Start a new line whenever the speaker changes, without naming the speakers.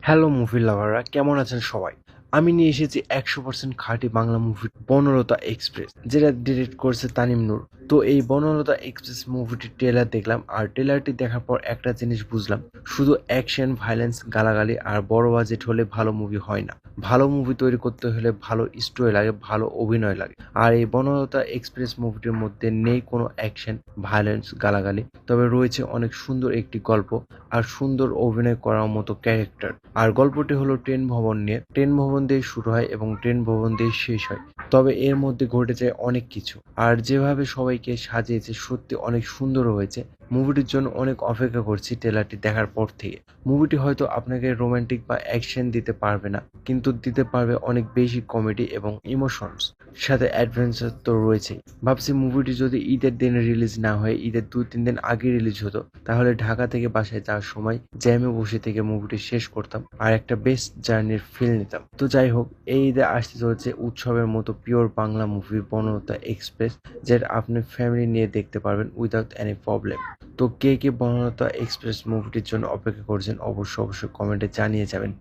Hello movie লাভাররা, কেমন আছেন সবাই? আমি নিয়ে এসেছি 100% খাঁটি বাংলা মুভি বনলতা এক্সপ্রেস, যেটা ডিরেক্ট করেছে তানিম নূর। তো এই বনলতা এক্সপ্রেস মুভিটির ট্রেলার দেখলাম, আর ট্রেলারটি দেখার পর একটা জিনিস বুঝলাম, শুধু অ্যাকশন, ভায়োলেন্স, গালাগালি আর বড় বাজেট হলে ভালো মুভি হয় না। ভালো মুভি তৈরি করতে হলে ভালো স্টোরি লাগে, ভালো অভিনয় লাগে। আর এই বনলতা এক্সপ্রেস মুভিটির মধ্যে নেই কোনো অ্যাকশন, ভায়োলেন্স, গালাগালি, তবে রয়েছে অনেক সুন্দর একটি গল্প আর সুন্দর অভিনয় করার মতো ক্যারেক্টার। আর গল্পটি হলো ট্রেন ভবন নিয়ে। ট্রেন ভবন দিয়ে শুরু হয় এবং ট্রেন ভবন দিয়ে শেষ হয়, তবে এর মধ্যে ঘটে যায় অনেক কিছু। আর যেভাবে সবাইকে সাজিয়েছে সত্যি অনেক সুন্দর হয়েছে। মুভিটির জন্য অনেক অপেক্ষা করছি ট্রেলারটি দেখার পর থেকে। মুভিটি হয়তো আপনাকে রোমান্টিক বা অ্যাকশন দিতে পারবে না, কিন্তু দিতে পারবে অনেক বেশি কমেডি এবং ইমোশনস, সাথে অ্যাডভেঞ্চার তো রয়েছেই। ভাবছি মুভিটি যদি ঈদের দিনে রিলিজ না হয়ে ঈদের 2-3 দিন আগে রিলিজ হতো, তাহলে ঢাকা থেকে বাসায় যাওয়ার সময় জ্যামে বসে থেকে মুভিটি শেষ করতাম আর একটা বেস্ট জার্নির ফিল নিতাম। তো যাই হোক, এই ঈদে আসতে চলেছে উৎসবের মতো pure Bangla movie Banalata express, যেটা আপনি ফ্যামিলি নিয়ে দেখতে পারবেন উইদাউট এনি প্রবলেম। তো কে কে বনলতা এক্সপ্রেস মুভিটির জন্য অপেক্ষা করছেন, অবশ্যই কমেন্টে জানিয়ে যাবেন।